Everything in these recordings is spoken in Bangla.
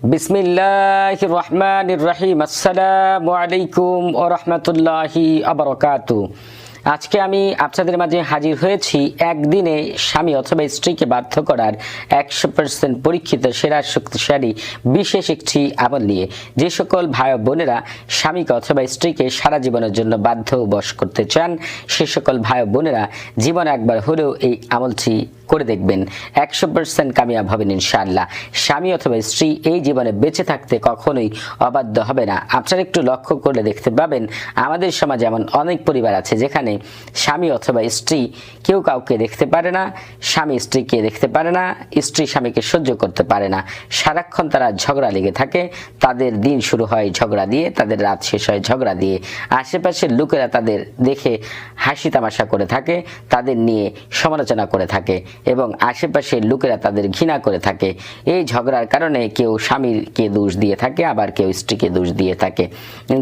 বিসমিল্লাহির রহমানির রহিম। আসসালামু আলাইকুম ওয়া রাহমাতুল্লাহি ওয়া বারাকাতুহু। আজকে আমি আপনাদের মাঝে হাজির হয়েছি একদিনে স্বামী অথবা স্ত্রীকে বাধ্য করার 100% পরীক্ষিত সেরা শক্তিশালী বিশেষ একটি আমল নিয়ে। যে সকল ভাই বোনেরা স্বামীকে অথবা স্ত্রীকে সারা জীবনের জন্য বাধ্য বশ করতে চান, সে সকল ভাই বোনেরা জীবনে একবার হলেও এই আমলটি করে দেখবেন, 100% কামিয়াব হবেন ইনশাআল্লাহ। স্বামী অথবা স্ত্রী এই জীবনে বেঁচে থাকতে কখনোই অবাধ্য হবে না। আপনারা একটু লক্ষ্য করলে দেখতে পাবেন, আমাদের সমাজে এমন অনেক পরিবার আছে যেখানে স্বামী অথবা স্ত্রী কেউ কাউকে দেখতে পারে না, স্বামী স্ত্রীকে দেখতে পারে না, স্ত্রী স্বামীকে সহ্য করতে পারে না। সারাক্ষণ তারা ঝগড়া লেগে থাকে, তাদের দিন শুরু হয় ঝগড়া দিয়ে, তাদের রাত শেষ হয় ঝগড়া দিয়ে। আশেপাশের লোকেরা তাদের দেখে হাসি তামাশা করে থাকে, তাদের নিয়ে সমালোচনা করে থাকে এবং আশেপাশের লোকেরা তাদের ঘৃণা করে থাকে। এই ঝগড়ার কারণে কেউ স্বামীকে দোষ দিয়ে থাকে, আবার কেউ স্ত্রীকে দোষ দিয়ে থাকে।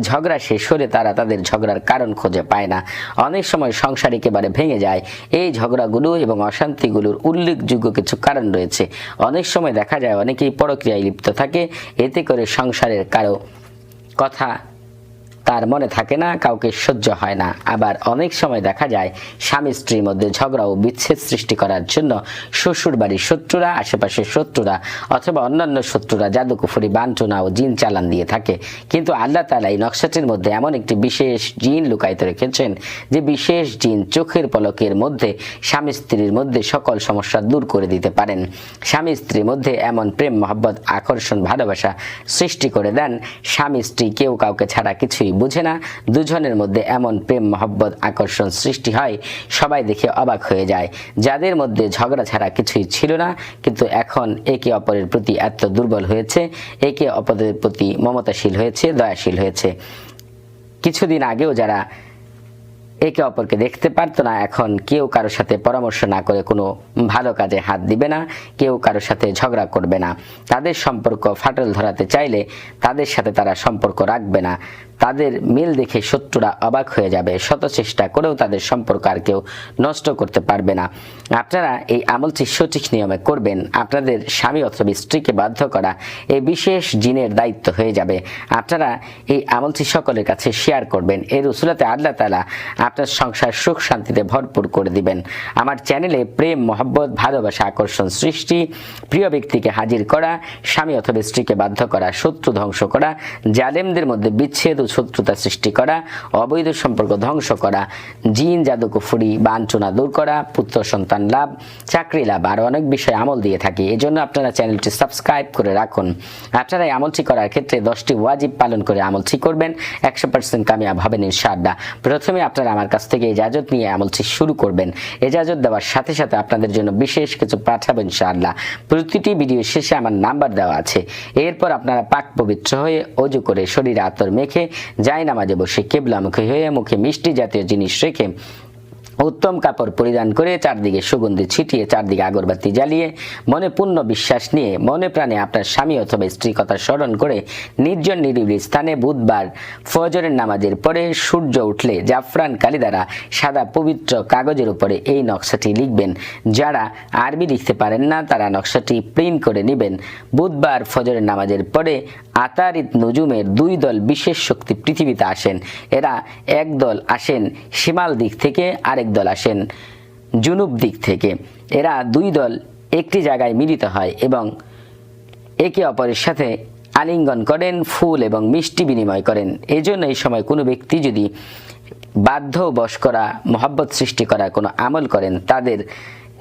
ঝগড়া শেষ হলে তারা তাদের ঝগড়ার কারণ খুঁজে পায় না। অনেক সময় সংসার একেবারে ভেঙে যায়। এই ঝগড়াগুলো এবং অশান্তিগুলোর উল্লেখযোগ্য কিছু কারণ রয়েছে। অনেক সময় দেখা যায় অনেকেই পরক্রিয়ায় লিপ্ত থাকে, এতে করে সংসারের কারো কথা তার মনে থাকে না, কাউকে সহ্য হয় না। আবার অনেক সময় দেখা যায় স্বামী স্ত্রীর মধ্যে ঝগড়া ও বিচ্ছেদ সৃষ্টি করার জন্য শ্বশুর বাড়ির শত্রুরা, আশেপাশের শত্রুরা অথবা অন্যান্য শত্রুরা জাদুকুফরি, বাঞ্ছনা ও জিন চালান দিয়ে থাকে। কিন্তু আল্লাহ তাআলা এই নকশাটির মধ্যে এমন একটি বিশেষ জিন লুকায়িত রেখেছেন, যে বিশেষ জিন চোখের পলকের মধ্যে স্বামী স্ত্রীর মধ্যে সকল সমস্যা দূর করে দিতে পারেন। স্বামী স্ত্রীর মধ্যে এমন প্রেম, মহব্বত, আকর্ষণ, ভালোবাসা সৃষ্টি করে দেন, স্বামী স্ত্রী কেউ কাউকে ছাড়া কিছুই বুঝে না। দুজনের মধ্যে এমন প্রেম, মহব্বত, আকর্ষণ সৃষ্টি হয়, সবাই দেখে অবাক হয়ে যায়। যাদের মধ্যে ঝগড়া ছাড়া কিছুই ছিল না, কিন্তু এখন একে অপরের প্রতি এত দুর্বল হয়েছে, একে অপরের প্রতি মমতাশীল হয়েছে, দয়াশীল হয়েছে। কিছুদিন আগেও যারা একে অপরকে দেখতে পারতো না, এখন কেউ কারোর সাথে পরামর্শ না করে কোনো ভালো কাজে হাত দিবে না, কেউ কারোর সাথে ঝগড়া করবে না। তাদের সম্পর্ক ফাটল ধরাতে চাইলে তাদের সাথে তারা সম্পর্ক রাখবে না। তাদের মিল দেখে শত্রুরা অবাক হয়ে যাবে। শত চেষ্টা করেও তাদের সম্পর্ক আর কেউ নষ্ট করতে পারবে না। আপনারা এই আমলটি সঠিক নিয়মে করবেন, আপনাদের স্বামী অথবা স্ত্রীকে বাধ্য করা এই বিশেষ জিনের দায়িত্ব হয়ে যাবে। আপনারা এই আমলটি সকলের কাছে শেয়ার করবেন। এর উসিলাতে আল্লাহ তাআলা আপনার সংসার সুখ শান্তিতে ভরপুর করে দিবেন। আমার চ্যানেলে প্রেম, মহব্বত, ভালোবাসা, আকর্ষণ সৃষ্টি, প্রিয় ব্যক্তিকে হাজির করা, স্বামী অথবা স্ত্রীকে বাধ্য করা, শত্রু ধ্বংস করা, জালেমদের মধ্যে বিচ্ছেদ ও শত্রুতা সৃষ্টি করা, অবৈধ সম্পর্ক ধ্বংস করা, জিন জাদুকুফরি বাঞ্ছনা দূর করা, পুত্র সন্তান লাভ, চাকরি লাভ, আরো অনেক বিষয় আমল দিয়ে থাকি। এজন্য আপনারা চ্যানেলটি সাবস্ক্রাইব করে রাখুন। আপনারা এই আমলটি করার ক্ষেত্রে 10টি ওয়াজিব পালন করে আমলটি করবেন, 100% কামিয়াব হবেন ইনশাআল্লাহ। প্রথমে আপনারা আমার কাছ থেকে ইজাজত নিয়ে আমলটি শুরু করবেন। ইজাজত দেওয়ার সাথে সাথে আপনাদের জন্য বিশেষ কিছু পাঠাবো ইনশাআল্লাহ। প্রতিটি ভিডিও শেষে আমার নাম্বার দেওয়া আছে। এরপর আপনারা পাক পবিত্র হয়ে ওযু করে শরীরে আতর মেখে জায়নামাজে বসে কিবলামুখী হয়ে মুখে মিষ্টি জাতীয় জিনিস রেখে উত্তম কাপড় পরিধান করে চারদিকে সুগন্ধি ছিটিয়ে চারদিকে আগরবাতি জ্বালিয়ে মনে পূর্ণ বিশ্বাস নিয়ে মনে প্রাণে আপনার স্বামী অথবা স্ত্রীর কথা স্মরণ করে নির্জন নিরিবিলি স্থানে বুধবার ফজরের নামাজের পরে সূর্য উঠলে জাফরান কালি দ্বারা সাদা পবিত্র কাগজের উপরে এই নকশাটি লিখবেন। যারা আরবি লিখতে পারেন না তারা নকশাটি প্রিন্ট করে নেবেন। বুধবার ফজরের নামাজের পরে আতারিত নজুমের 2 দল বিশেষ শক্তি পৃথিবীতে আসেন। এরা এক দল আসেন শিমাল দিক থেকে, আরেক দল আসেন জুনুব দিক থেকে। এরা 2 দল একটি জায়গায় মিলিত হয় এবং একে অপরের সাথে আলিঙ্গন করেন, ফুল এবং মিষ্টি বিনিময় করেন। এজন্য এই সময় কোনো ব্যক্তি যদি বাধ্য বশ করা, মহব্বত সৃষ্টি করা কোনো আমল করেন, তাদের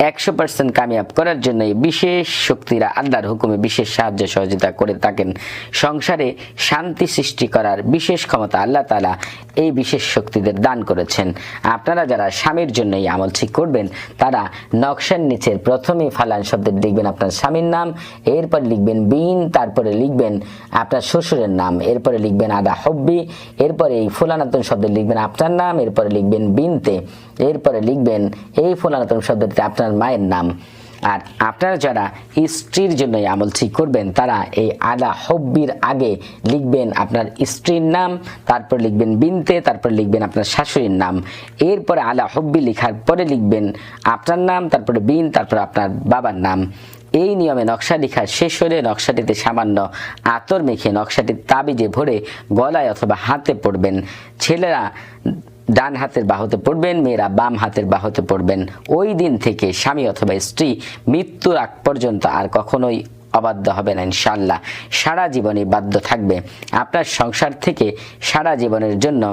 100% কামিয়াব করার জন্য এই বিশেষ শক্তিরা আল্লাহর হুকুমে বিশেষ সাহায্য সহযোগিতা করে থাকেন। সংসারে শান্তি সৃষ্টি করার বিশেষ ক্ষমতা আল্লাহ তাআলা এই বিশেষ শক্তিদের দান করেছেন। আপনারা যারা স্বামীর জন্য এই আমলটি করবেন, তারা নকশার নিচের প্রথমে ফালান শব্দে লিখবেন আপনার স্বামীর নাম, এরপর লিখবেন বিন, তারপরে লিখবেন আপনার শ্বশুরের নাম, এরপরে লিখবেন আদা হব্বি, এরপরে এই ফুলানাতন শব্দে লিখবেন আপনার নাম, এরপরে লিখবেন বিনতে, এরপরে লিখবেন এই ফুলানাতন শব্দটিতে আপনার মায়ের নাম। আর আপনারা যারা স্ত্রীর জন্য এই আমলটি করবেন, তারা এই আলা হব্বির আগে লিখবেন আপনার স্ত্রীর নাম, তারপর লিখবেন বিনতে, তারপর লিখবেন আপনার শাশুড়ির নাম, এরপরে আলা হব্বি লেখার পরে লিখবেন আপনার নাম, তারপরে বিন, তারপর আপনার বাবার নাম। এই নিয়মে নকশা লেখা শেষ হলে নকশাটিতে সামান্য আতর মেখে নকশাটির তাবিজে ভরে গলায় অথবা হাতে পড়বেন। ছেলেরা ডান হাতের বাহুতে পড়বেন, মেয়েরা বাম হাতের বাহুতে পড়বেন। ওই দিন থেকে স্বামী অথবা স্ত্রী মৃত্যুর আগ পর্যন্ত আর কখনোই অবাধ্য হবে না ইনশাআল্লাহ, সারা জীবনে বাধ্য থাকবে। আপনার সংসার থেকে সারা জীবনের জন্য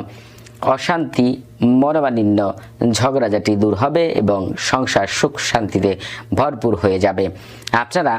অশান্তি, মনোমালিন্য, ঝগড়াঝাটি দূর হবে এবং সংসার সুখ শান্তিতে ভরপুর হয়ে যাবে। আপনারা